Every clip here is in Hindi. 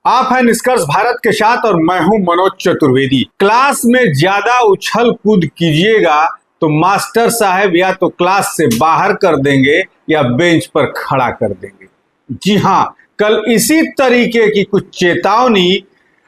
आप हैं निष्कर्ष भारत के साथ और मैं हूं मनोज चतुर्वेदी। क्लास में ज्यादा उछल कूद कीजिएगा तो मास्टर साहब या तो क्लास से बाहर कर देंगे या बेंच पर खड़ा कर देंगे। जी हां, कल इसी तरीके की कुछ चेतावनी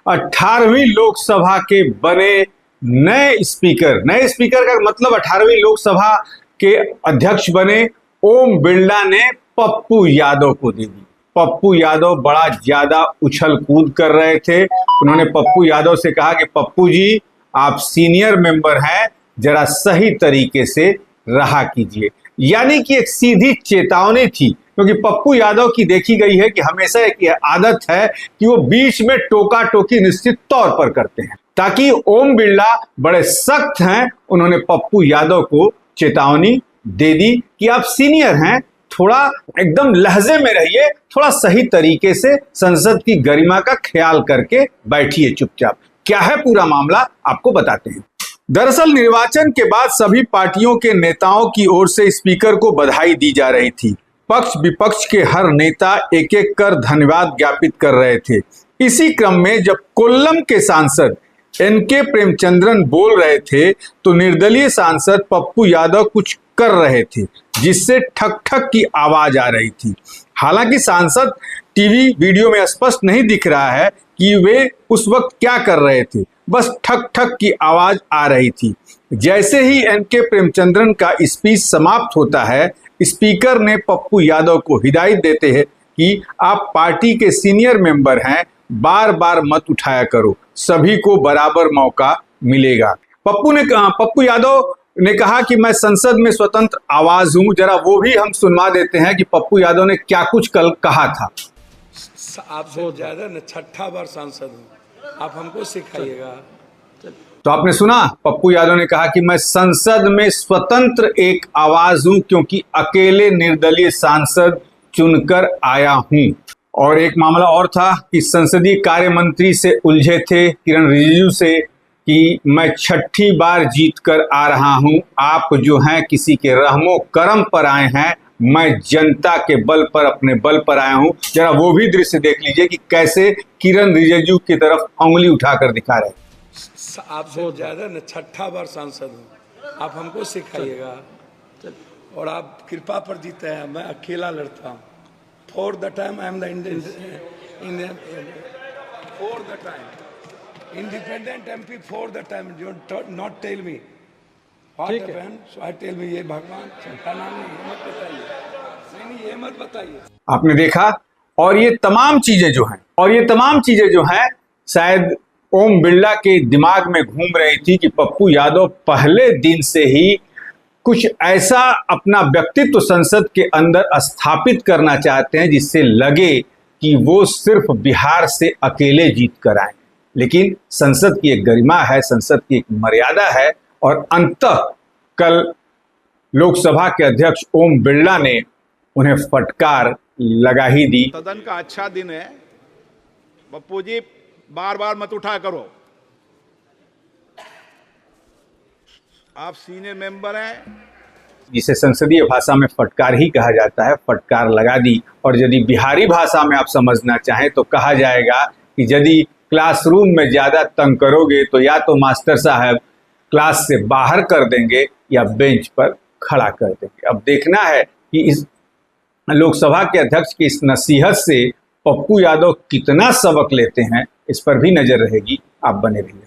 18वीं लोकसभा के बने नए स्पीकर का मतलब 18वीं लोकसभा के अध्यक्ष बने ओम बिरला ने पप्पू यादव को दे दी। पप्पू यादव बड़ा ज्यादा उछल कूद कर रहे थे। उन्होंने पप्पू यादव से कहा कि पप्पू जी, आप सीनियर मेंबर हैं, जरा सही तरीके से रहा कीजिए। यानी कि एक सीधी चेतावनी थी, क्योंकि पप्पू यादव की देखी गई है कि हमेशा एक आदत है कि वो बीच में टोका टोकी निश्चित तौर पर करते हैं। ताकि ओम बिरला बड़े सख्त हैं, उन्होंने पप्पू यादव को चेतावनी दे दी कि आप सीनियर हैं, थोड़ा एकदम लहजे में रहिए, थोड़ा सही तरीके से संसद की गरिमा का ख्याल करके बैठिए चुपचाप। क्या है पूरा मामला, आपको बताते हैं। दरअसल निर्वाचन के बाद सभी पार्टियों के नेताओं की ओर से स्पीकर को बधाई दी जा रही थी। पक्ष विपक्ष के हर नेता एक एक कर धन्यवाद ज्ञापित कर रहे थे। इसी क्रम में जब कोल्लम के सांसद एनके प्रेमचंद्रन बोल रहे थे तो निर्दलीय सांसद पप्पू यादव कुछ कर रहे थे, जिससे ठक ठक की आवाज आ रही थी। हालांकि सांसद टीवी वीडियो में स्पष्ट नहीं दिख रहा है कि वे उस वक्त क्या कर रहे थे, बस ठक ठक की आवाज आ रही थी। जैसे ही एनके प्रेमचंद्रन का स्पीच समाप्त होता है, स्पीकर ने पप्पू यादव को हिदायत देते हैं कि आप पार्टी के सीनियर मेंबर हैं, बार बार मत उठाया करो, सभी को बराबर मौका मिलेगा। पप्पू यादव ने कहा कि मैं संसद में स्वतंत्र आवाज हूं। जरा वो भी हम सुनवा देते हैं कि पप्पू यादव ने क्या कुछ कल कहा था। आप बहुत ज्यादा न 6ठा बार सांसद हूं, आप हमको सिखाइएगा। तो आपने सुना, पप्पू यादव ने कहा कि मैं संसद में स्वतंत्र एक आवाज हूं क्योंकि अकेले निर्दलीय सांसद चुनकर आया हूं। और एक मामला और था कि संसदीय कार्य मंत्री से उलझे थे किरण रिजिजू से कि मैं 6ठी बार जीत कर आ रहा हूं, आप जो हैं किसी के रहमो करम पर आए हैं, मैं जनता के बल पर, अपने बल पर आया हूं। जरा वो भी दृश्य देख लीजिए कि कैसे किरण रिजिजू की तरफ उंगली उठाकर दिखा रहे हैं। आप बहुत ज्यादा न 6ठा बार सांसद हूं, आप हमको सिखाइएगा। और आप कृपा पर जीते हैं, मैं अकेला लड़ता हूँ। For the time I am the Indian for the time independent MP for the time, not tell me what happened, so I tell me ये भगवान का नाम नहीं, ये मत बताइए, नहीं ये मत बताइए। आपने देखा। और ये तमाम चीजें जो हैं शायद ओम बिरला के दिमाग में घूम रही थी कि पप्पू यादव पहले दिन से ही कुछ ऐसा अपना व्यक्तित्व संसद के अंदर स्थापित करना चाहते हैं जिससे लगे कि वो सिर्फ बिहार से अकेले जीत कर आए। लेकिन संसद की एक गरिमा है, संसद की एक मर्यादा है, और अंततः कल लोकसभा के अध्यक्ष ओम बिरला ने उन्हें फटकार लगा ही दी। सदन का अच्छा दिन है, पप्पू जी बार बार मत उठा करो, आप सीनियर मेंबर हैं। जिसे संसदीय भाषा में फटकार ही कहा जाता है, फटकार लगा दी। और यदि बिहारी भाषा में आप समझना चाहें तो कहा जाएगा कि यदि क्लासरूम में ज्यादा तंग करोगे तो या तो मास्टर साहब क्लास से बाहर कर देंगे या बेंच पर खड़ा कर देंगे। अब देखना है कि इस लोकसभा के अध्यक्ष की इस नसीहत से पप्पू यादव कितना सबक लेते हैं, इस पर भी नजर रहेगी। आप बने रहिए।